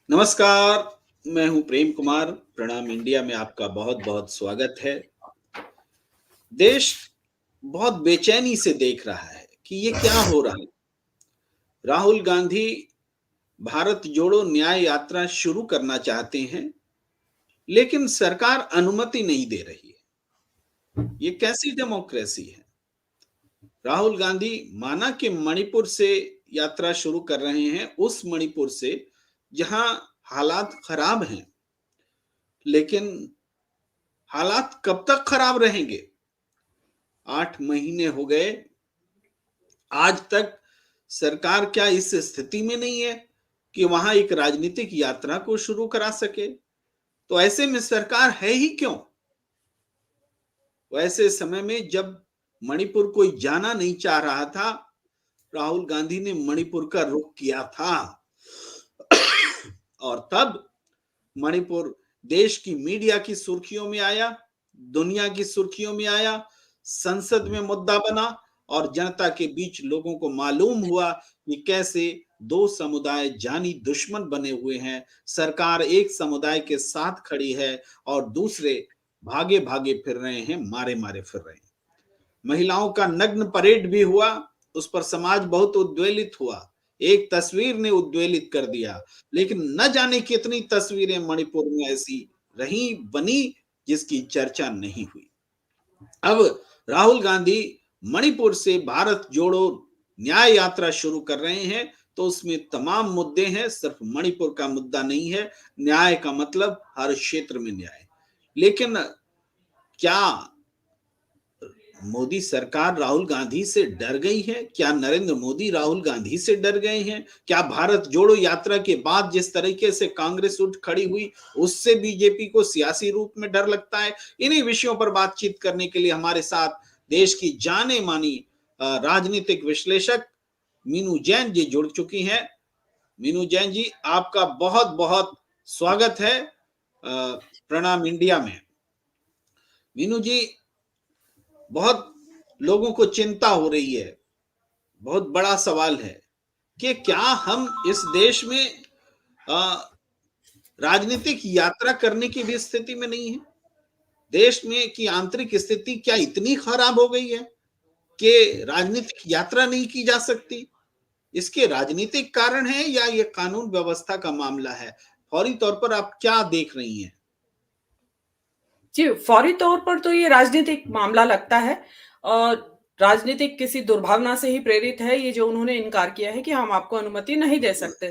नमस्कार, मैं हूं प्रेम कुमार। प्रणाम इंडिया में आपका बहुत-बहुत स्वागत है। देश बहुत बेचैनी से देख रहा है कि ये क्या हो रहा है। राहुल गांधी भारत जोड़ो न्याय यात्रा शुरू करना चाहते हैं, लेकिन सरकार अनुमति नहीं दे रही है। ये कैसी डेमोक्रेसी है? राहुल गांधी माना कि मणिपुर से यात्रा शुरू कर रहे हैं, उस मणिपुर से जहां हालात खराब हैं, लेकिन हालात कब तक खराब रहेंगे? 8 महीने हो गए, आज तक सरकार क्या इस स्थिति में नहीं है कि वहां एक राजनीतिक यात्रा को शुरू करा सके? तो ऐसे में सरकार है ही क्यों? वैसे समय में जब मणिपुर कोई जाना नहीं चाह रहा था, राहुल गांधी ने मणिपुर का रुख किया था और तब मणिपुर देश की मीडिया की सुर्खियों में आया, दुनिया की सुर्खियों में आया, संसद में मुद्दा बना और जनता के बीच लोगों को मालूम हुआ कि कैसे दो समुदाय जानी दुश्मन बने हुए हैं। सरकार एक समुदाय के साथ खड़ी है और दूसरे भागे-भागे फिर रहे हैं, मारे-मारे फिर रहे हैं। महिलाओं का नग्न परेड भी हुआ, उस पर समाज बहुत उद्वेलित हुआ। एक तस्वीर ने उद्वेलित कर दिया, लेकिन न जाने कितनी तस्वीरें मणिपुर में ऐसी रही बनी जिसकी चर्चा नहीं हुई। अब राहुल गांधी मणिपुर से भारत जोड़ो न्याय यात्रा शुरू कर रहे हैं, तो उसमें तमाम मुद्दे हैं, सिर्फ मणिपुर का मुद्दा नहीं है। न्याय का मतलब हर क्षेत्र में न्याय। लेकिन क्या मोदी सरकार राहुल गांधी से डर गई है? क्या नरेंद्र मोदी राहुल गांधी से डर गए हैं? क्या भारत जोड़ो यात्रा के बाद जिस तरीके से कांग्रेस उठ खड़ी हुई, उससे बीजेपी को सियासी रूप में डर लगता है? इन्हीं विषयों पर बातचीत करने के लिए हमारे साथ देश की जाने मानी राजनीतिक विश्लेषक मीनू जैन जी जुड़ चुकी हैं। मीनू जैन जी, आपका बहुत बहुत स्वागत है प्रणाम इंडिया में। मीनू जी, बहुत लोगों को चिंता हो रही है, बहुत बड़ा सवाल है कि क्या हम इस देश में राजनीतिक यात्रा करने की भी स्थिति में नहीं है? देश में की आंतरिक स्थिति क्या इतनी खराब हो गई है कि राजनीतिक यात्रा नहीं की जा सकती? इसके राजनीतिक कारण है या ये कानून व्यवस्था का मामला है? फौरी तौर पर आप क्या देख रही हैं? जी, फौरी तौर पर तो ये राजनीतिक मामला लगता है और राजनीतिक किसी दुर्भावना से ही प्रेरित है ये जो उन्होंने इनकार किया है कि हम आपको अनुमति नहीं दे सकते।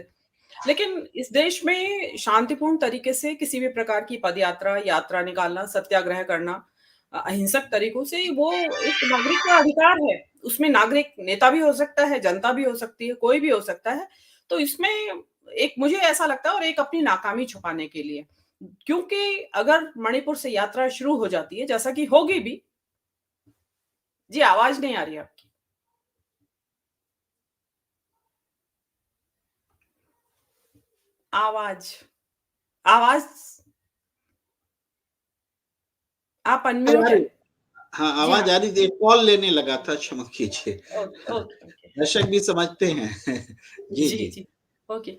लेकिन इस देश में शांतिपूर्ण तरीके से किसी भी प्रकार की पदयात्रा, यात्रा निकालना, सत्याग्रह करना अहिंसक तरीकों से वो एक नागरिक का अधिकार है। उसमें नागरिक नेता भी हो सकता है, जनता भी हो सकती है, कोई भी हो सकता है। तो इसमें एक मुझे ऐसा लगता है और एक अपनी नाकामी छुपाने के लिए। क्योंकि अगर मणिपुर से यात्रा शुरू हो जाती है, जैसा कि होगी भी। जी, आवाज़ नहीं आ रही है आपकी। आवाज़ आवाज़ आप अनम्यूट हैं। हाँ, जी हाँ। आवाज आ रही थी, कॉल लेने लगा था, क्षमा कीजिए। Okay, okay, okay. दर्शक भी समझते हैं। जी, जी, जी। जी। ओके।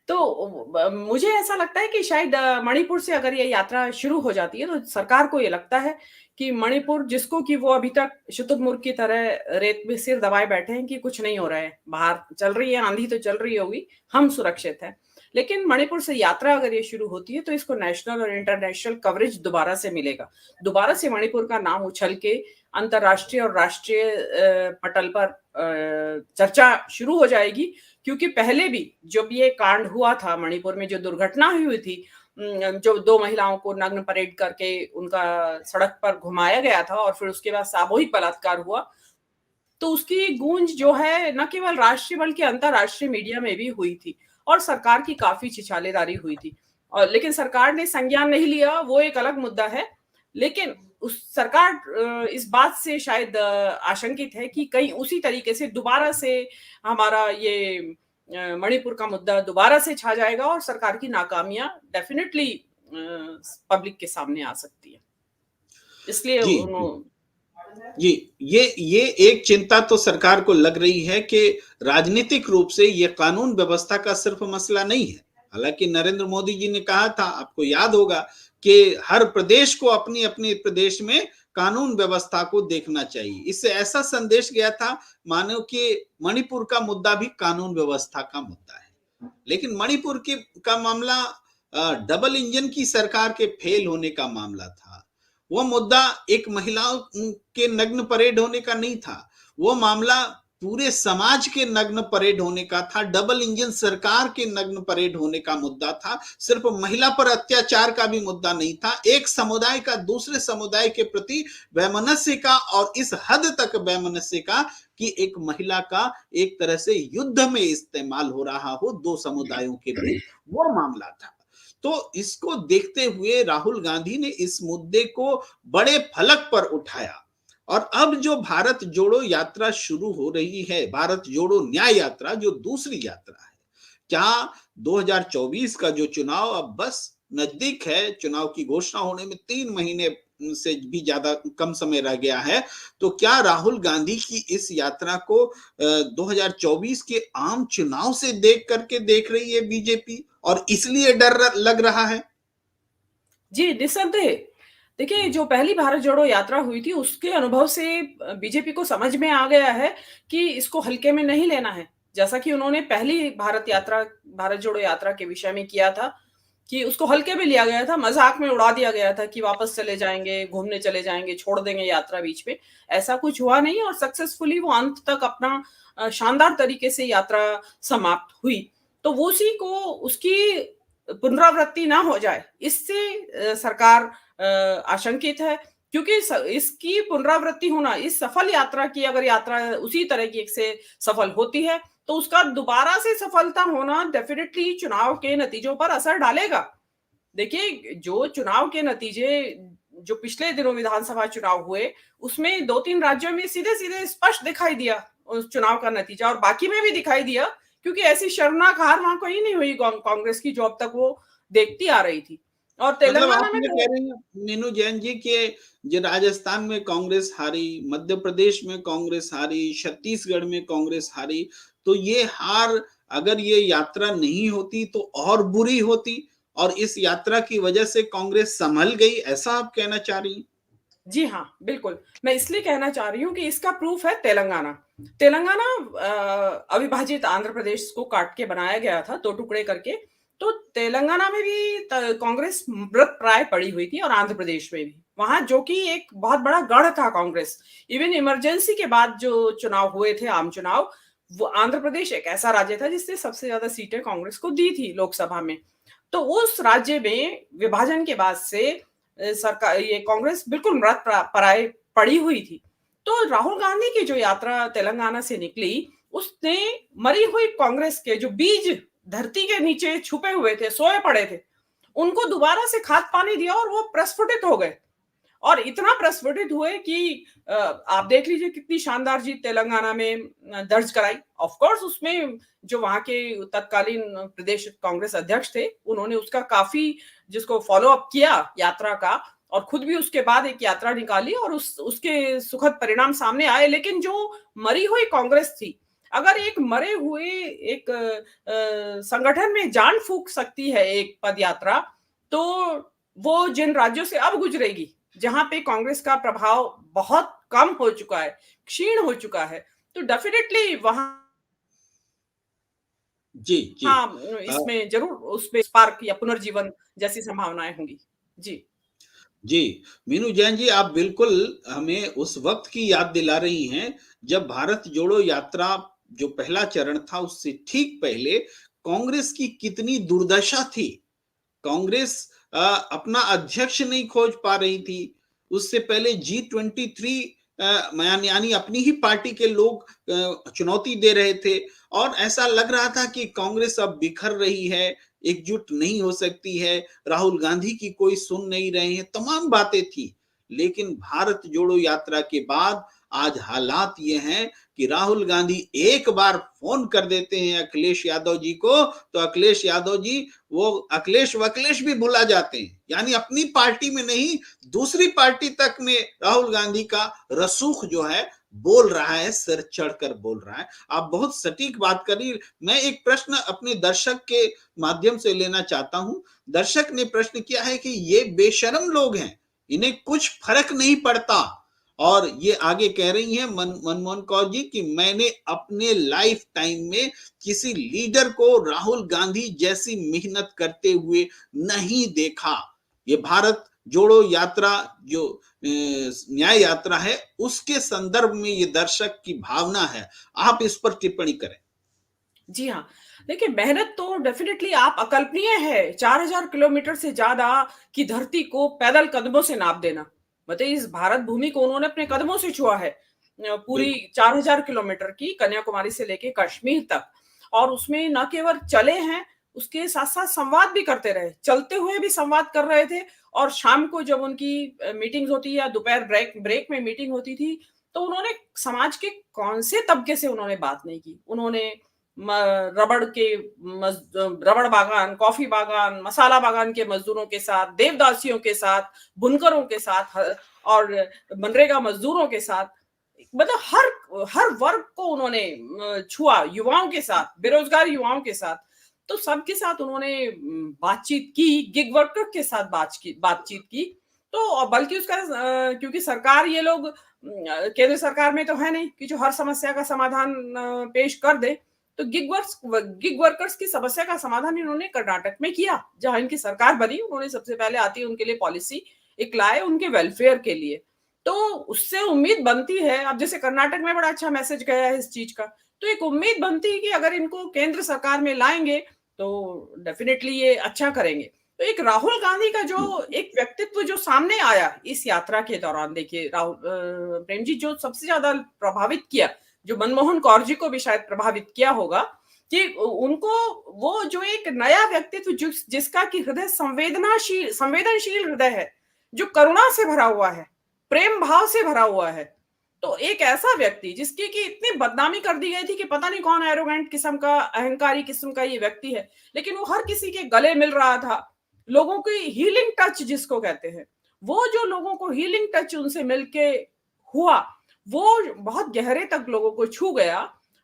तो मुझे ऐसा लगता है कि शायद मणिपुर से अगर ये यात्रा शुरू हो जाती है, तो सरकार को ये लगता है कि मणिपुर जिसको कि वो अभी तक शुतुरमुर्ग की तरह रेत में सिर दबाए बैठे हैं कि कुछ नहीं हो रहा है। बाहर चल रही है, आँधी तो चल रही होगी, हम सुरक्षित हैं। लेकिन मणिपुर से यात्रा अगर ये शुरू होती है, तो इसको नेशनल और इंटरनेशनल कवरेज दोबारा से मिलेगा। दोबारा से मणिपुर का नाम उछल के अंतर्राष्ट्रीय और राष्ट्रीय पटल पर चर्चा शुरू हो जाएगी क्योंकि पहले भी जब ये कांड हुआ था मणिपुर में जो दुर्घटना हुई थी जो 2 महिलाओं को नग्न परेड करके उनका सड़क पर घुमाया गया था और फिर उसके बाद सामूहिक बलात्कार हुआ, तो उसकी गूंज जो है न केवल राष्ट्रीय बल्कि अंतर्राष्ट्रीय मीडिया में भी हुई थी और सरकार की काफ़ी छिछालेदारी हुई थी। और लेकिन सरकार ने संज्ञान नहीं लिया, वो एक अलग मुद्दा है। लेकिन उस सरकार इस बात से शायद आशंकित है कि कहीं उसी तरीके से दोबारा से हमारा ये मणिपुर का मुद्दा दोबारा से छा जाएगा और सरकार की नाकामियाँ डेफ़िनिटली पब्लिक के सामने आ सकती है। इसलिए जी, उन्हों जी, ये एक चिंता तो सरकार को लग रही है कि राजनीतिक रूप से ये कानून व्यवस्था का सिर्फ मसला नहीं है। हालांकि नरेंद्र मोदी जी ने कहा था, आपको याद होगा, कि हर प्रदेश को अपनी अपनी प्रदेश में कानून व्यवस्था को देखना चाहिए। इससे ऐसा संदेश गया था मानो कि मणिपुर का मुद्दा भी कानून व्यवस्था का मुद्दा है। लेकिन मणिपुर के का मामला डबल इंजन की सरकार के फेल होने का मामला था। वो मुद्दा एक महिलाओं के नग्न परेड होने का नहीं था, वो मामला पूरे समाज के नग्न परेड होने का था, डबल इंजन सरकार के नग्न परेड होने का मुद्दा था। सिर्फ महिला पर अत्याचार का भी मुद्दा नहीं था, एक समुदाय का दूसरे समुदाय के प्रति वैमनस्य का, और इस हद तक वैमनस्य का कि एक महिला का एक तरह से युद्ध में इस्तेमाल हो रहा हो दो समुदायों के बीच, वो मामला था। तो इसको देखते हुए राहुल गांधी ने इस मुद्दे को बड़े फलक पर उठाया। और अब जो भारत जोड़ो यात्रा शुरू हो रही है, भारत जोड़ो न्याय यात्रा, जो दूसरी यात्रा है, क्या 2024 का जो चुनाव अब बस नजदीक है, चुनाव की घोषणा होने में 3 महीने से भी ज्यादा कम समय रह गया है, तो क्या राहुल गांधी की इस यात्रा को 2024 के आम चुनाव से देख रही है बीजेपी, और इसलिए डर लग रहा है? जी, निस्संदेह। देखिए, जो पहली भारत जोड़ो यात्रा हुई थी, उसके अनुभव से बीजेपी को समझ में आ गया है कि इसको हल्के में नहीं लेना है। जैसा कि उन्होंने पहली भारत जोड़ो यात्रा के विषय में किया था, कि उसको हल्के में लिया गया था, मज़ाक में उड़ा दिया गया था कि वापस चले जाएँगे, घूमने चले जाएँगे, छोड़ देंगे यात्रा बीच में। ऐसा कुछ हुआ नहीं और सक्सेसफुली वो अंत तक अपना शानदार तरीके से यात्रा समाप्त हुई। तो वो उसी को उसकी पुनरावृत्ति ना हो जाए, इससे सरकार आशंकित है, क्योंकि इसकी पुनरावृत्ति होना, इस सफल यात्रा की अगर यात्रा उसी तरह की एक से सफल होती है, तो उसका दोबारा से सफलता होना डेफिनेटली चुनाव के नतीजों पर असर डालेगा। देखिए, जो चुनाव के नतीजे जो पिछले दिनों विधानसभा चुनाव हुए, उसमें 2-3 राज्यों में सीधे-सीधे स्पष्ट दिखाई दिया उस चुनाव का नतीजा, और बाकी में भी दिखाई दिया, क्योंकि ऐसी शर्मनाक हार वहां कहीं नहीं हुई कांग्रेस की, जो अब तक वो देखती आ रही थी। और मतलब तेलंगाना आप में ये तो कह रहे हैं मीनू जैन जी कि जो राजस्थान में कांग्रेस हारी, मध्य प्रदेश में कांग्रेस हारी, छत्तीसगढ़ में कांग्रेस हारी, तो ये हार अगर ये यात्रा नहीं होती तो और बुरी होती, और इस यात्रा की वजह से कांग्रेस संभल गई, ऐसा आप कहना चाह रही हैं? जी हाँ, बिल्कुल। मैं इसलिए कहना चाह रही हूँ कि इसका प्रूफ है तेलंगाना। तेलंगाना अविभाजित आंध्र प्रदेश को काट के बनाया गया था, 2 टुकड़े करके। तो तेलंगाना में भी कांग्रेस मृतप्राय पड़ी हुई थी, और आंध्र प्रदेश में भी। वहाँ जो कि एक बहुत बड़ा गढ़ था कांग्रेस। इवन इमरजेंसी के बाद जो चुनाव हुए थे, आम चुनाव, वो आंध्र प्रदेश एक ऐसा राज्य था जिसने सबसे ज़्यादा सीटें कांग्रेस को दी थी लोकसभा में। तो उस राज्य में विभाजन के बाद से सरकार, ये कांग्रेस बिल्कुल मृतप्राय पड़ी हुई थी। तो राहुल गांधी की जो यात्रा तेलंगाना से निकली, उसने मरी हुई कांग्रेस के जो बीज धरती के नीचे छुपे हुए थे, सोए पड़े थे, उनको दोबारा से खाद पानी दिया, और वो प्रस्फुटित हो गए। और इतना प्रस्फुटित हुए कि आप देख लीजिए कितनी शानदार जीत तेलंगाना में दर्ज कराई। ऑफ कोर्स उसमें जो वहां के तत्कालीन प्रदेश कांग्रेस अध्यक्ष थे, उन्होंने उसका काफी जिसको फॉलो अप किया यात्रा का, और खुद भी उसके बाद एक यात्रा निकाली, और उसके सुखद परिणाम सामने आए। लेकिन जो मरी हुई कांग्रेस थी, अगर एक मरे हुए एक संगठन में जान फूंक सकती है एक पदयात्रा, तो वो जिन राज्यों से अब गुजरेगी, जहां पे कांग्रेस का प्रभाव बहुत कम हो चुका है, क्षीण हो चुका है, तो डेफिनेटली वहां जी, जी। इसमें जरूर उसपे स्पार्क या पुनर्जीवन जैसी संभावनाएं होंगी। जी। जी, मीनू जैन जी, आप बिल्कुल हमें उस वक्त की याद दिला रही हैं जब भारत जोड़ो यात्रा जो पहला चरण था, उससे ठीक पहले कांग्रेस की कितनी दुर्दशा थी। कांग्रेस अपना अध्यक्ष नहीं खोज पा रही थी। उससे पहले G23 यानी अपनी ही पार्टी के लोग चुनौती दे रहे थे, और ऐसा लग रहा था कि कांग्रेस अब बिखर रही है, एकजुट नहीं हो सकती है, राहुल गांधी की कोई सुन नहीं रहे हैं, तमाम बातें थी। लेकिन भारत जोड़ो यात्रा के बाद आज हालात ये हैं कि राहुल गांधी एक बार फोन कर देते हैं अखिलेश यादव जी को, तो अखिलेश यादव जी वो अखिलेश वखिलेश भी भुला जाते हैं। यानी अपनी पार्टी में नहीं, दूसरी पार्टी तक में राहुल गांधी का रसूख जो है बोल रहा है, सिर चढ़कर बोल रहा है। आप बहुत सटीक बात करी। मैं एक प्रश्न अपने दर्शक के माध्यम से लेना चाहता हूं। दर्शक ने प्रश्न किया है कि ये बेशर्म लोग हैं, इन्हें कुछ फर्क नहीं पड़ता। और ये आगे कह रही हैं मनमोहन कौर जी कि मैंने अपने लाइफ टाइम में किसी लीडर को राहुल गांधी जैसी मेहनत करते हुए नहीं देखा। ये भारत जोड़ो यात्रा जो न्याय यात्रा है, उसके संदर्भ में ये दर्शक की भावना है। आप इस पर टिप्पणी करें। जी हाँ, देखिए मेहनत तो डेफिनेटली आप अकल्पनीय है 4000 किलोमीटर से ज्यादा की धरती को पैदल कदमों से नाप देना। मतलब इस भारत भूमि को उन्होंने अपने कदमों से छुआ है, पूरी 4000 किलोमीटर की कन्याकुमारी से लेके कश्मीर तक। और उसमें न केवल चले हैं, उसके साथ साथ संवाद भी करते रहे, चलते हुए भी संवाद कर रहे थे। और शाम को जब उनकी मीटिंग्स होती या दोपहर ब्रेक में मीटिंग होती थी, तो उन्होंने समाज के कौन से तबके से उन्होंने बात नहीं की। उन्होंने रबड़ बागान, कॉफी बागान, मसाला बागान के मजदूरों के साथ, देवदासियों के साथ, बुनकरों के साथ और मनरेगा मजदूरों के साथ, मतलब हर वर्ग को उन्होंने छुआ, युवाओं के साथ, बेरोजगार युवाओं के साथ। तो सबके साथ उन्होंने बातचीत की, गिग वर्कर के साथ बातचीत की। तो बल्कि उसका क्योंकि सरकार ये लोग केंद्र सरकार में तो है नहीं कि जो हर समस्या का समाधान पेश कर दे। तो गिग वर्कर्स की समस्या का समाधान इन्होंने कर्नाटक में किया, जहां इनकी सरकार बनी। उन्होंने सबसे पहले आती है उनके लिए पॉलिसी एक लाए उनके वेलफेयर के लिए। तो उससे उम्मीद बनती है, अब जैसे कर्नाटक में बड़ा अच्छा मैसेज गया है इस चीज का, तो एक उम्मीद बनती है कि अगर इनको केंद्र सरकार में लाएंगे तो डेफिनेटली ये अच्छा करेंगे। तो एक राहुल गांधी का जो एक व्यक्तित्व जो सामने आया इस यात्रा के दौरान, देखिए राहुल प्रेम जी, जो सबसे ज्यादा प्रभावित किया, जो मनमोहन कौर जी को भी शायद प्रभावित किया होगा, कि उनको वो जो एक नया व्यक्तित्व जिसका कि हृदय संवेदनशील हृदय है, जो करुणा से भरा हुआ है, प्रेम भाव से भरा हुआ है। तो एक ऐसा व्यक्ति जिसकी कि इतनी बदनामी कर दी गई थी कि पता नहीं कौन एरोगेंट किस्म का, अहंकारी किस्म का ये व्यक्ति है, लेकिन वो हर किसी के गले मिल रहा था। लोगों की हीलिंग टच जिसको कहते हैं, वो जो लोगों को हीलिंग टच उनसे मिलके हुआ, वो बहुत गहरे तक लोगों को छू गया।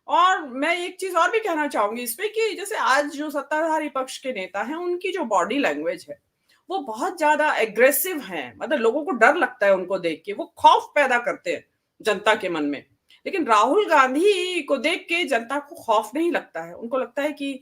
और मैं एक चीज और भी कहना चाहूंगी इसमें कि जैसे आज जो सत्ताधारी पक्ष के नेता हैं, उनकी जो बॉडी लैंग्वेज है वो बहुत ज्यादा एग्रेसिव है। मतलब लोगों को डर लगता है उनको देख के, वो खौफ पैदा करते हैं जनता के मन में। लेकिन राहुल गांधी को देख के जनता को खौफ नहीं लगता है। उनको लगता है कि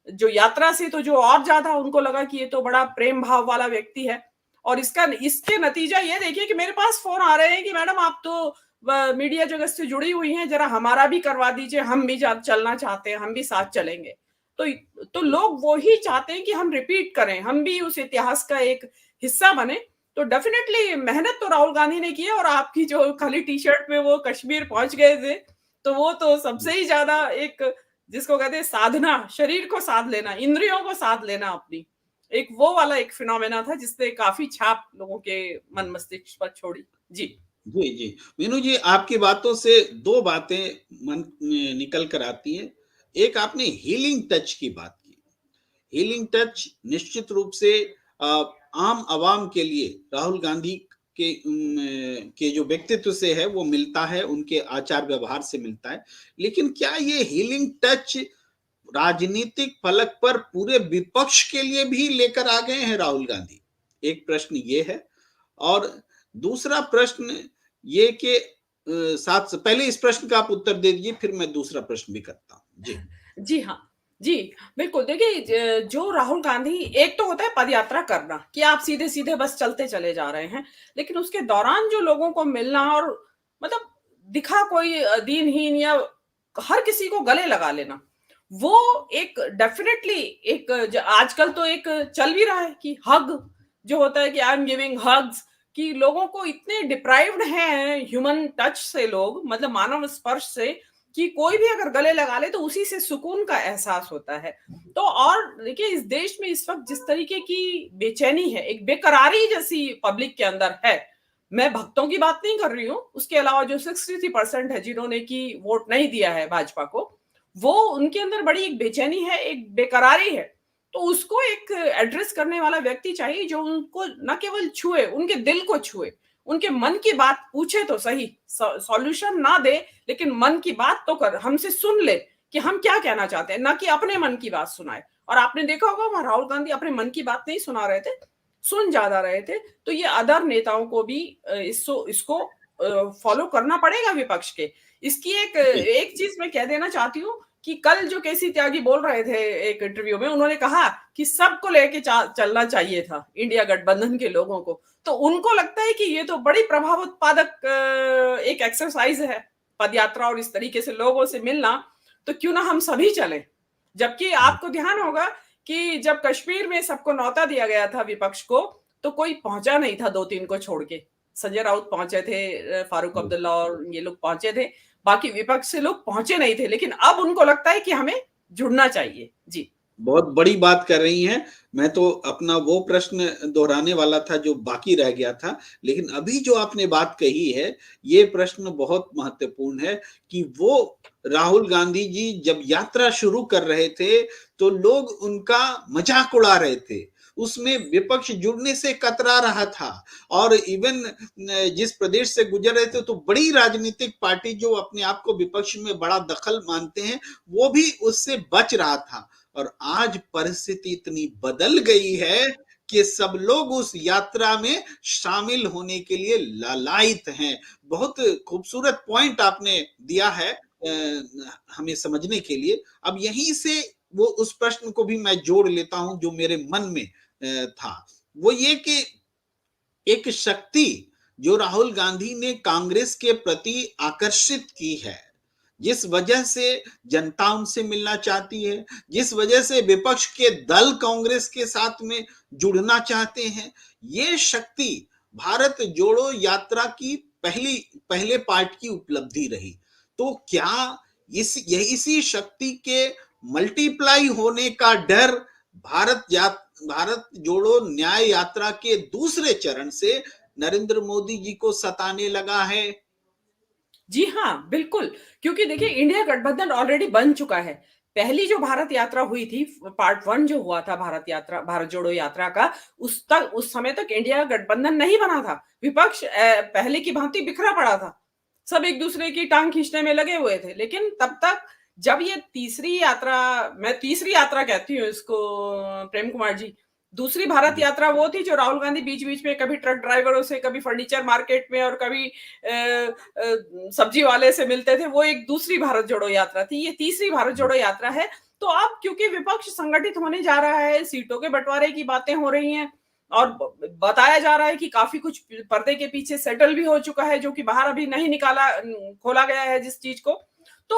जो यात्रा से तो जो और ज्यादा उनको लगा कि ये तो बड़ा प्रेम भाव वाला व्यक्ति है। और इसके नतीजा ये देखिए कि मेरे पास फोन आ रहे हैं कि मैडम आप तो मीडिया जगत से जुड़ी हुई हैं, जरा हमारा भी करवा दीजिए, हम भी चलना चाहते हैं, हम भी साथ चलेंगे। तो लोग वो ही चाहते हैं कि हम रिपीट करें, हम भी उस इतिहास का एक हिस्सा बने। तो डेफिनेटली मेहनत तो राहुल गांधी ने की है। और आपकी जो खाली टी शर्ट में वो कश्मीर पहुंच गए थे, तो वो तो सबसे ही ज्यादा एक, जिसको कहते हैं साधना, शरीर को साध लेना, इंद्रियों को साध लेना अपनी, एक वो वाला एक फिनोमेना था जिसने काफी छाप लोगों के मन मस्तिष्क पर छोड़ी। जी जी मीनू जी, आपकी बातों से दो बातें मन में निकल कर आती हैं। एक, आपने हीलिंग टच की बात की। हीलिंग टच निश्चित रूप से आम आवाम के लिए राहुल गांधी के जो व्यक्तित्व से है वो मिलता है, उनके आचार व्यवहार से मिलता है। लेकिन क्या ये हीलिंग टच राजनीतिक फलक पर पूरे विपक्ष के लिए भी लेकर आ गए हैं राहुल गांधी? एक प्रश्न ये है। और दूसरा प्रश्न ये कि साथ से पहले इस प्रश्न का आप उत्तर दे दीजिए, फिर मैं दूसरा प्रश्न भी करता हूं। जी जी हाँ, जी बिल्कुल। देखिए जो राहुल गांधी, एक तो होता है पदयात्रा करना कि आप सीधे सीधे बस चलते चले जा रहे हैं, लेकिन उसके दौरान जो लोगों को मिलना और मतलब दिखा कोई दीनहीन या हर किसी को गले लगा लेना, वो एक डेफिनेटली एक आजकल तो एक चल भी रहा है कि हग जो होता है कि आई एम गिविंग हग्स, कि लोगों को इतने डिप्राइव्ड हैं ह्यूमन टच से लोग, मतलब मानव स्पर्श से, कि कोई भी अगर गले लगा ले तो उसी से सुकून का एहसास होता है। तो और देखिए इस देश में इस वक्त जिस तरीके की बेचैनी है, एक बेकरारी जैसी पब्लिक के अंदर है, मैं भक्तों की बात नहीं कर रही हूँ, उसके अलावा जो 63% है जिन्होंने की वोट नहीं दिया है भाजपा को, वो उनके अंदर बड़ी एक बेचैनी है, एक बेकरारी है। तो उसको एक एड्रेस करने वाला व्यक्ति चाहिए जो उनको न केवल छुए, उनके दिल को छुए, उनके मन की बात पूछे तो सही, सॉल्यूशन ना दे, लेकिन मन की बात तो कर, हमसे सुन ले कि हम क्या कहना चाहते हैं, ना कि अपने मन की बात सुनाए। और आपने देखा होगा वहां राहुल गांधी अपने मन की बात नहीं सुना रहे थे, सुन ज्यादा रहे थे। तो ये अदर नेताओं को भी इसको फॉलो करना पड़ेगा विपक्ष के। इसकी एक चीज मैं कह देना चाहती हूँ कि कल जो केसी त्यागी बोल रहे थे एक इंटरव्यू में, उन्होंने कहा कि सबको लेके चलना चाहिए था इंडिया गठबंधन के लोगों को। तो उनको लगता है कि ये तो बड़ी प्रभाव उत्पादक एक एक्सरसाइज है, पदयात्रा और इस तरीके से लोगों से मिलना, तो क्यों ना हम सभी चलें। जबकि आपको ध्यान होगा कि जब कश्मीर में सबको न्योता दिया गया था विपक्ष को, तो कोई पहुंचा नहीं था 2-3 को छोड़ के। संजय राउत पहुंचे थे, फारूक अब्दुल्ला और ये लोग पहुंचे थे, बाकी विपक्ष से लोग पहुंचे नहीं थे। लेकिन अब उनको लगता है कि हमें जुड़ना चाहिए। जी, बहुत बड़ी बात कर रही हैं। मैं तो अपना वो प्रश्न दोहराने वाला था जो बाकी रह गया था, लेकिन अभी जो आपने बात कही है, ये प्रश्न बहुत महत्वपूर्ण है कि वो राहुल गांधी जी जब यात्रा शुरू कर रहे थे, तो लोग उनका मजाक उड़ा रहे थे। उसमें विपक्ष जुड़ने से कतरा रहा था और इवन जिस प्रदेश से गुजर रहे थे, तो बड़ी राजनीतिक पार्टी जो अपने आप को विपक्ष में बड़ा दखल मानते हैं, वो भी उससे बच रहा था। और आज परिस्थिति इतनी बदल गई है कि सब लोग उस यात्रा में शामिल होने के लिए लालायित हैं। बहुत खूबसूरत पॉइंट आपने दिया है हमें समझने के लिए। अब यहीं से वो उस प्रश्न को भी मैं जोड़ लेता हूं जो मेरे मन में था, वो ये कि एक शक्ति जो राहुल गांधी ने कांग्रेस के प्रति आकर्षित की है, जिस वजह से जनता उनसे मिलना चाहती है, जिस वजह से विपक्ष के दल कांग्रेस के साथ में जुड़ना चाहते हैं, ये शक्ति भारत जोड़ो यात्रा की पहले पार्ट की उपलब्धि रही। तो क्या इसी शक्ति के मल्टीप्लाई होने का डर भारत जोड़ो न्याय यात्रा के दूसरे चरण से नरेंद्र मोदी जी को सताने लगा है? जी हाँ, बिल्कुल। क्योंकि देखिए इंडिया गठबंधन ऑलरेडी बन चुका है। पहली जो भारत यात्रा हुई थी, पार्ट 1 जो हुआ था भारत जोड़ो यात्रा का, उस समय तक इंडिया गठबंधन नहीं बना था। विपक्ष पहले की भांति बिखरा पड़ा था। सब एक दूसरे की टांग खींचने में लगे हुए थे। लेकिन तब तक जब ये तीसरी यात्रा, मैं तीसरी यात्रा कहती हूँ इसको प्रेम कुमार जी, दूसरी भारत यात्रा वो थी जो राहुल गांधी बीच-बीच में कभी ट्रक ड्राइवरों से, कभी फर्नीचर मार्केट में और कभी सब्जी वाले से मिलते थे। वो एक दूसरी भारत जोड़ो यात्रा थी। ये तीसरी भारत जोड़ो यात्रा है। तो अब क्योंकि विपक्ष संगठित होने जा रहा है, सीटों के बंटवारे की बातें हो रही हैं और बताया जा रहा है कि काफी कुछ पर्दे के पीछे सेटल भी हो चुका है, जो कि बाहर अभी नहीं खोला गया है जिस चीज को। तो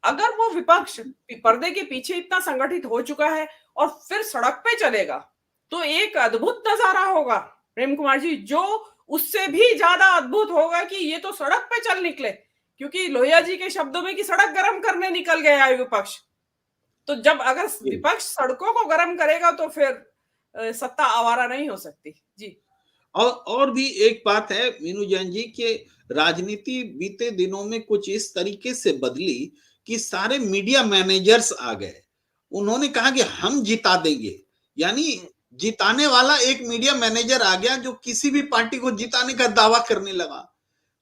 अगर वो विपक्ष पर्दे के पीछे इतना संगठित हो चुका है और फिर सड़क पे चलेगा, तो एक अद्भुत नजारा होगा प्रेम कुमार जी, जो उससे भी ज्यादा अद्भुत होगा कि ये तो सड़क पे चल निकले। क्योंकि लोहिया जी के शब्दों में कि सड़क गर्म करने निकल गया है विपक्ष। तो जब अगर विपक्ष सड़कों को गर्म करेगा तो फिर सत्ता आवारा नहीं हो सकती। जी, और भी एक बात है मीनू जैन जी कि राजनीति बीते दिनों में कुछ इस तरीके से बदली कि सारे मीडिया मैनेजर्स आ गए। उन्होंने कहा कि हम जिता देंगे, यानी जिताने वाला एक मीडिया मैनेजर आ गया जो किसी भी पार्टी को जिताने का दावा करने लगा।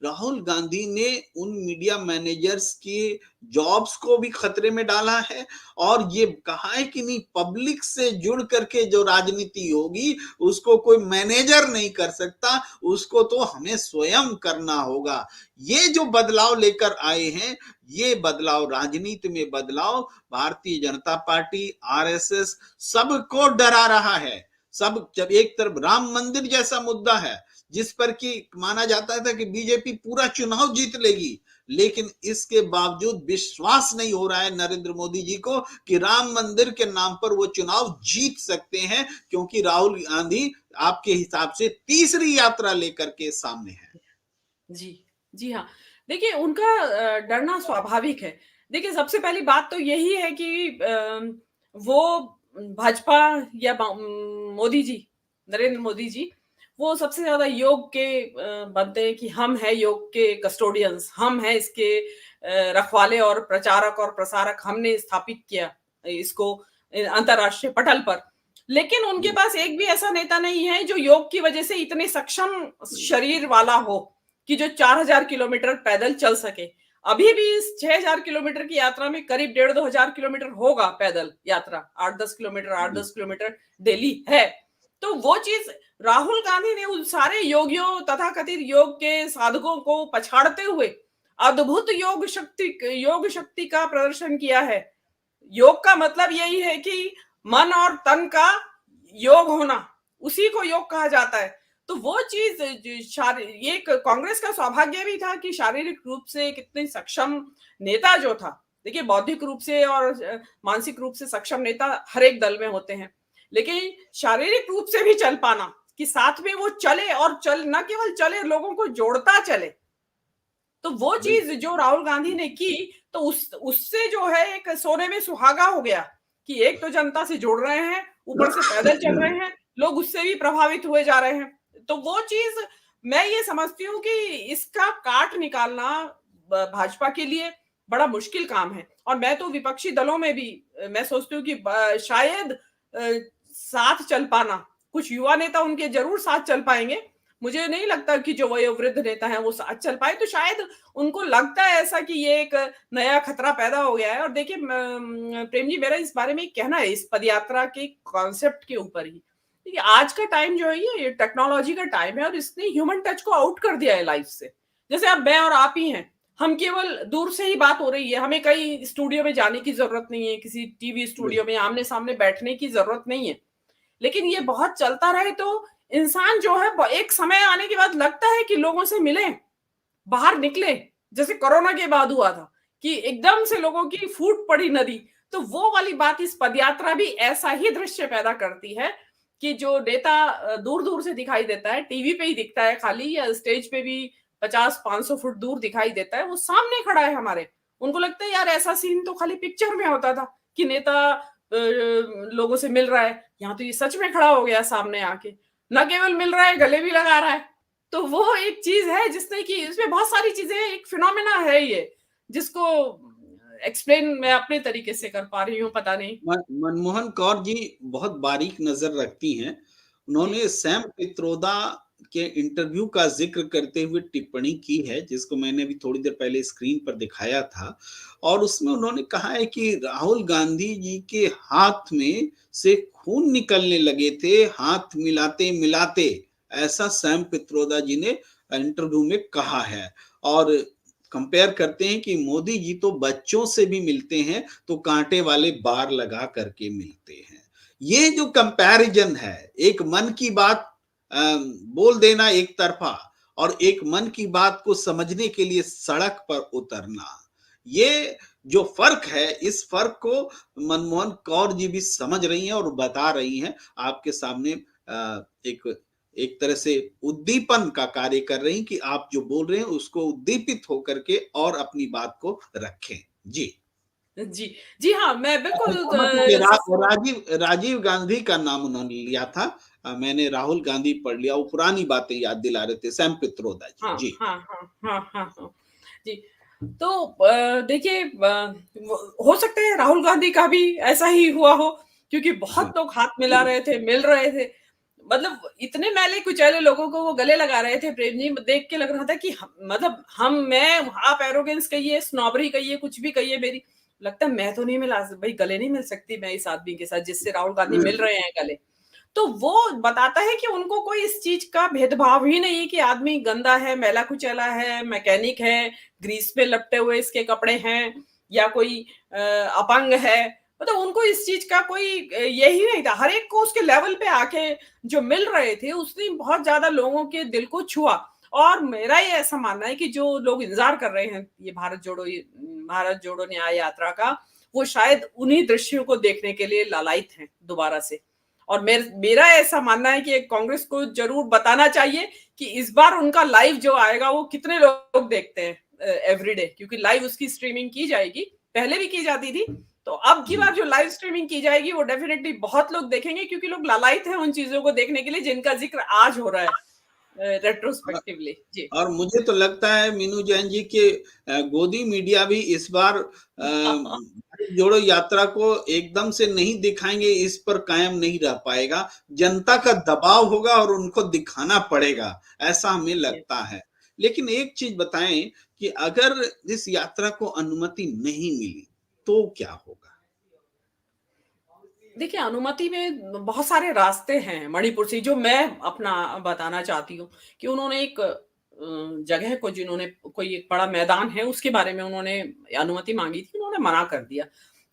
राहुल गांधी ने उन मीडिया मैनेजर्स की जॉब्स को भी खतरे में डाला है और ये कहा है कि नहीं, पब्लिक से जुड़ करके जो राजनीति होगी उसको कोई मैनेजर नहीं कर सकता, उसको तो हमें स्वयं करना होगा। ये जो बदलाव लेकर आए हैं, ये बदलाव राजनीति में बदलाव भारतीय जनता पार्टी, आरएसएस सबको डरा रहा है। सब जब एक तरफ राम मंदिर जैसा मुद्दा है जिस पर कि माना जाता था कि बीजेपी पूरा चुनाव जीत लेगी, लेकिन इसके बावजूद विश्वास नहीं हो रहा है नरेंद्र मोदी जी को कि राम मंदिर के नाम पर वो चुनाव जीत सकते हैं, क्योंकि राहुल गांधी आपके हिसाब से तीसरी यात्रा लेकर के सामने है। जी, जी हाँ। देखिए उनका डरना स्वाभाविक है। देखिए सबसे पहली बात तो यही है कि वो भाजपा या मोदी जी, नरेंद्र मोदी जी, वो सबसे ज्यादा योग के बनते हैं कि हम हैं योग के कस्टोडियंस, हम हैं इसके रखवाले और प्रचारक और प्रसारक, हमने स्थापित किया इसको अंतरराष्ट्रीय पटल पर। लेकिन उनके पास एक भी ऐसा नेता नहीं है जो योग की वजह से इतने सक्षम शरीर वाला हो कि जो 4000 किलोमीटर पैदल चल सके। अभी भी इस 6000 किलोमीटर की यात्रा में करीब 1500 किलोमीटर होगा पैदल यात्रा, 8-10 किलोमीटर डेली है। तो वो चीज राहुल गांधी ने उन सारे योगियों तथाकथित योग के साधकों को पछाड़ते हुए अद्भुत योग शक्ति का प्रदर्शन किया है। योग का मतलब यही है कि मन और तन का योग होना, उसी को योग कहा जाता है। तो वो चीज ये कांग्रेस का सौभाग्य भी था कि शारीरिक रूप से कितने सक्षम नेता जो था। देखिए, बौद्धिक रूप से और मानसिक रूप से सक्षम नेता हर एक दल में होते हैं, लेकिन शारीरिक रूप से भी चल पाना कि साथ में वो चले और न केवल चले, लोगों को जोड़ता चले। तो वो चीज जो राहुल गांधी ने की, तो उससे जो है एक सोने में सुहागा हो गया कि एक तो जनता से जुड़ रहे हैं, ऊपर से पैदल चल रहे हैं, लोग उससे भी प्रभावित हुए जा रहे हैं। तो वो चीज मैं ये समझती हूँ कि इसका काट निकालना भाजपा के लिए बड़ा मुश्किल काम है। और मैं तो विपक्षी दलों में भी मैं सोचती हूँ कि शायद साथ चल पाना, कुछ युवा नेता उनके जरूर साथ चल पाएंगे। मुझे नहीं लगता कि जो वयोवृद्ध नेता है वो साथ चल पाए। तो शायद उनको लगता है ऐसा कि ये एक नया खतरा पैदा हो गया है। और देखिए प्रेम जी, मेरा इस बारे में कहना है इस पदयात्रा के कॉन्सेप्ट के ऊपर ही, देखिए आज का टाइम जो है ये टेक्नोलॉजी का टाइम है और इसने ह्यूमन टच को आउट कर दिया है लाइफ से। जैसे अब मैं और आप ही हैं, हम केवल दूर से ही बात हो रही है, हमें कहीं स्टूडियो में जाने की जरूरत नहीं है, किसी टीवी स्टूडियो में आमने सामने बैठने की जरूरत नहीं है। लेकिन ये बहुत चलता रहे तो इंसान जो है एक समय आने के बाद लगता है कि लोगों से मिले, बाहर निकले, जैसे कोरोना के बाद हुआ था कि एकदम से लोगों की फूट पड़ी नदी। तो वो वाली बात इस पदयात्रा भी ऐसा ही दृश्य पैदा करती है कि जो नेता दूर दूर से दिखाई देता है, टीवी पे ही दिखता है खाली, या स्टेज पे भी 50-500 फुट दूर दिखाई देता है, वो सामने खड़ा है हमारे। उनको लगता है यार ऐसा सीन तो खाली पिक्चर में होता था कि नेता लोगों से मिल रहा है, यहाँ तो ये सच में खड़ा हो गया सामने आके, न केवल मिल रहा है, गले भी लगा रहा है। तो वो एक चीज है जिसने कि इसमें बहुत सारी चीजें, एक फिनोमेना है ये, जिसको एक्सप्लेन मैं अपने तरीके से कर पा रही हूँ, पता नहीं। मनमोहन कौर जी बहुत बारीक नजर रखती हैं। उन्होंने सैम पित्रोदा के इंटरव्यू का जिक्र करते हुए टिप्पणी की है, जिसको मैंने भी थोड़ी देर पहले स्क्रीन पर दिखाया था। और उसमें उन्होंने कहा है कि राहुल गांधी जी के हाथ में से खून निकलने लगे थे हाथ मिलाते मिलाते, ऐसा सैम पित्रोदा जी ने इंटरव्यू में कहा है। और कंपेयर करते हैं कि मोदी जी तो बच्चों से भी मिलते हैं तो कांटे वाले बार लगा करके मिलते हैं। ये जो कंपैरिजन है, एक मन की बात बोल देना एक तरफा और एक मन की बात को समझने के लिए सड़क पर उतरना, ये जो फर्क है, इस फर्क को मनमोहन कौर जी भी समझ रही हैं और बता रही हैं। आपके सामने एक तरह से उद्दीपन का कार्य कर रही कि आप जो बोल रहे हैं उसको उद्दीपित होकर के और अपनी बात को रखें। जी जी जी हाँ, मैं बिल्कुल राजीव गांधी का नाम उन्होंने लिया था। मैंने राहुल गांधी पढ़ लिया, वो पुरानी बातें याद दिला रहे थे सैम पित्रोदा जी। हाँ, जी हाँ, हाँ, हाँ, हाँ, हाँ, जी। तो देखिए, हो सकता है राहुल गांधी का भी ऐसा ही हुआ हो, क्योंकि बहुत लोग हाथ मिला रहे थे, मिल रहे थे, मतलब इतने मैले कुचैले लोगों को वो गले लगा रहे थे। प्रेम जी, देख के लग रहा था कि मतलब आप एरोगेंस कहिए, स्नॉबरी कहिए, कुछ भी कहिए, मेरी लगता है मैं तो नहीं मिला भाई, गले नहीं मिल सकती मैं इस आदमी के साथ जिससे राहुल गांधी मिल रहे हैं गले। तो वो बताता है कि उनको कोई इस चीज का भेदभाव ही नहीं कि आदमी गंदा है, मैला कुचैला है, मैकेनिक है, ग्रीस पे लपटे हुए इसके कपड़े हैं, या कोई अपंग है। मतलब उनको इस चीज का कोई यही नहीं था। हर एक को उसके लेवल पे आके जो मिल रहे थे, उसने बहुत ज्यादा लोगों के दिल को छुआ। और मेरा ये ऐसा मानना है कि जो लोग इंतजार कर रहे हैं ये भारत जोड़ो न्याय यात्रा का, वो शायद उन्हीं दृश्यों को देखने के लिए लालायित हैं दोबारा से। और मेरा ऐसा मानना है कि कांग्रेस को जरूर बताना चाहिए कि इस बार उनका लाइव जो आएगा वो कितने लोग देखते हैं एवरीडे, क्योंकि लाइव उसकी स्ट्रीमिंग की जाएगी, पहले भी की जाती थी। तो अब की बार जो लाइव स्ट्रीमिंग की जाएगी वो डेफिनेटली बहुत लोग देखेंगे, क्योंकि लोग लालायित हैं उन चीजों को देखने के लिए जिनका जिक्र आज हो रहा है। रेट्रोस्पेक्टिवली जी। और मुझे तो लगता है मीनू जैन जी के गोदी मीडिया भी इस बार भारत जोड़ो यात्रा को एकदम से नहीं दिखाएंगे, इस पर कायम नहीं रह पाएगा। जनता का दबाव होगा और उनको दिखाना पड़ेगा, ऐसा हमें लगता है। लेकिन एक चीज बताएं कि अगर इस यात्रा को अनुमति नहीं मिली तो क्या होगा? देखिए, अनुमति में बहुत सारे रास्ते हैं मणिपुर से, जो मैं अपना बताना चाहती हूँ कि उन्होंने एक जगह को, जिन्होंने कोई एक बड़ा मैदान है, उसके बारे में उन्होंने अनुमति माँगी थी, उन्होंने मना कर दिया।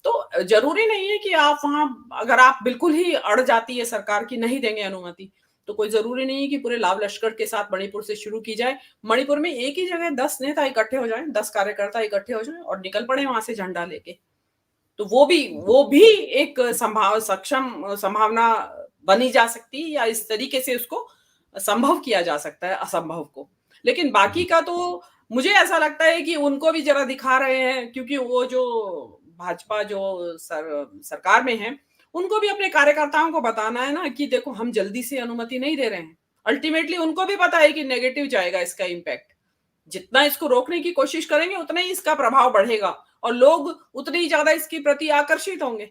तो ज़रूरी नहीं है कि आप वहाँ, अगर आप बिल्कुल ही अड़ जाती है सरकार कि नहीं देंगे अनुमति, तो कोई ज़रूरी नहीं है कि पूरे लाव लश्कर के साथ मणिपुर से शुरू की जाए। मणिपुर में एक ही जगह 10 नेता इकट्ठे हो जाएँ, 10 कार्यकर्ता इकट्ठे हो जाएँ और निकल पड़े वहाँ से झंडा लेके। तो वो भी एक संभावना बनी जा सकती है, या इस तरीके से उसको संभव किया जा सकता है असंभव को। लेकिन बाकी का तो मुझे ऐसा लगता है कि उनको भी ज़रा दिखा रहे हैं, क्योंकि वो जो भाजपा जो सरकार में है, उनको भी अपने कार्यकर्ताओं को बताना है ना कि देखो, हम जल्दी से अनुमति नहीं दे रहे हैं। अल्टीमेटली उनको भी पता है कि नेगेटिव जाएगा इसका इम्पैक्ट। जितना इसको रोकने की कोशिश करेंगे, उतना ही इसका प्रभाव बढ़ेगा और लोग उतने ही ज़्यादा इसके प्रति आकर्षित होंगे।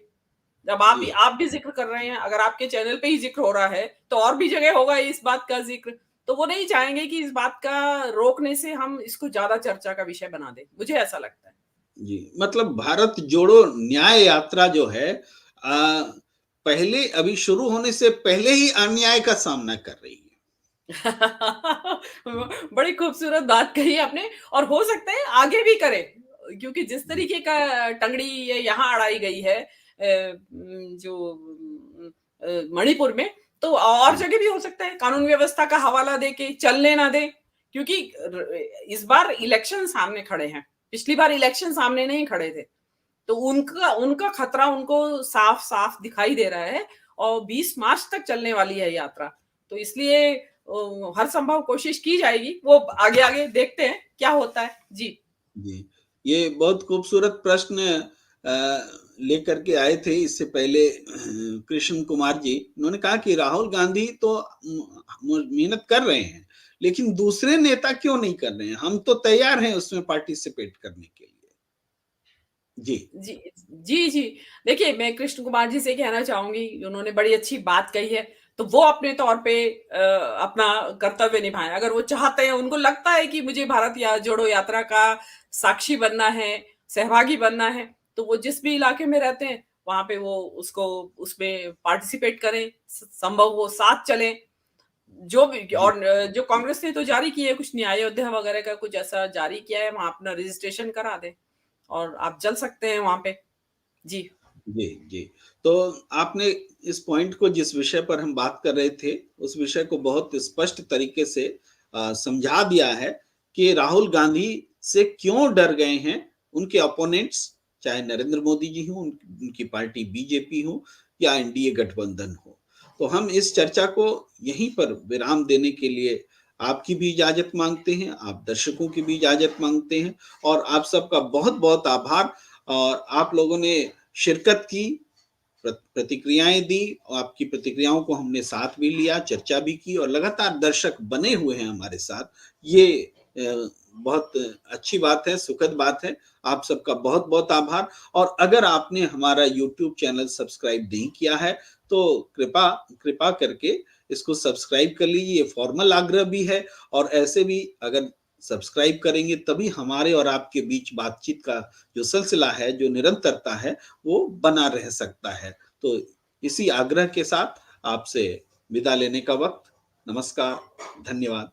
जब जी। आप भी ज़िक्र कर रहे हैं, अगर आपके चैनल पे ही ज़िक्र हो रहा है, तो और भी जगह होगा इस बात का ज़िक्र। तो वो नहीं चाहेंगे कि इस बात का रोकने से हम इसको ज़्यादा चर्चा का विषय बना दें। मुझे ऐसा लगता है। जी, मतलब भारत जोड़ो न्याय यात्रा जो है पहले, अभी शुरू होने से पहले ही अन्याय का सामना कर रही है। बड़ी खूबसूरत बात कही आपने, और हो सकता है आगे भी करे, क्योंकि जिस जी, तरीके का टंगड़ी ये यहाँ अड़ाई गई है मणिपुर में, तो और जी, जगह भी हो सकता है कानून व्यवस्था का हवाला देके चलने ना दे, क्योंकि इस बार इलेक्शन सामने खड़े हैं। पिछली बार इलेक्शन सामने नहीं खड़े थे, तो उनका उनका खतरा उनको साफ साफ दिखाई दे रहा है, और 20 मार्च तक चलने वाली है यात्रा। तो इसलिए हर संभव कोशिश की जाएगी, वो आगे आगे देखते हैं क्या होता है। जी। जी। ये बहुत खूबसूरत प्रश्न लेकर के आए थे इससे पहले कृष्ण कुमार जी। उन्होंने कहा कि राहुल गांधी तो मेहनत कर रहे हैं, लेकिन दूसरे नेता क्यों नहीं कर रहे हैं? हम तो तैयार हैं उसमें पार्टिसिपेट करने के लिए। जी, जी, जी, जी। देखिए, मैं कृष्ण कुमार जी से कहना चाहूँगी, उन्होंने बड़ी अच्छी बात कही है, तो वो अपने तौर पे अपना कर्तव्य निभाएँ। अगर वो चाहते हैं, उनको लगता है कि मुझे भारत या जोड़ो यात्रा का साक्षी बनना है, सहभागी बनना है, तो वो जिस भी इलाके में रहते हैं, वहाँ पे वो उसको उसमें पार्टिसिपेट करें, संभव हो साथ चलें। जो भी, जी, और जो कांग्रेस ने तो जारी की है, कुछ न्याय अयोध्या वगैरह का कुछ ऐसा जारी किया है, वहाँ अपना रजिस्ट्रेशन करा दें और आप चल सकते हैं वहाँ पे। जी। जी, जी। तो आपने इस पॉइंट को, जिस विषय पर हम बात कर रहे थे, उस विषय को बहुत स्पष्ट तरीके से समझा दिया है कि राहुल गांधी से क्यों डर गए हैं उनके अपोनेंट्स, चाहे नरेंद्र मोदी जी हों, उनकी पार्टी बीजेपी हो या एनडीए गठबंधन हो। तो हम इस चर्चा को यहीं पर विराम देने के लिए आपकी भी इजाज़त माँगते हैं, आप दर्शकों की भी इजाज़त माँगते हैं और आप सबका बहुत-बहुत आभार। और आप लोगों ने शिरकत की, प्रतिक्रियाएं दी और आपकी प्रतिक्रियाओं को हमने साथ भी लिया, चर्चा भी की और लगातार दर्शक बने हुए हैं हमारे साथ। ये बहुत अच्छी बात है, सुखद बात है। आप सबका बहुत-बहुत आभार। और अगर आपने हमारा यूट्यूब चैनल सब्सक्राइब नहीं किया है, तो कृपा कृपा करके इसको सब्सक्राइब कर लीजिए, ये फॉर्मल आग्रह भी है। और ऐसे भी अगर सब्सक्राइब करेंगे तभी हमारे और आपके बीच बातचीत का जो सिलसिला है, जो निरंतरता है, वो बना रह सकता है। तो इसी आग्रह के साथ आपसे विदा लेने का वक्त। नमस्कार, धन्यवाद।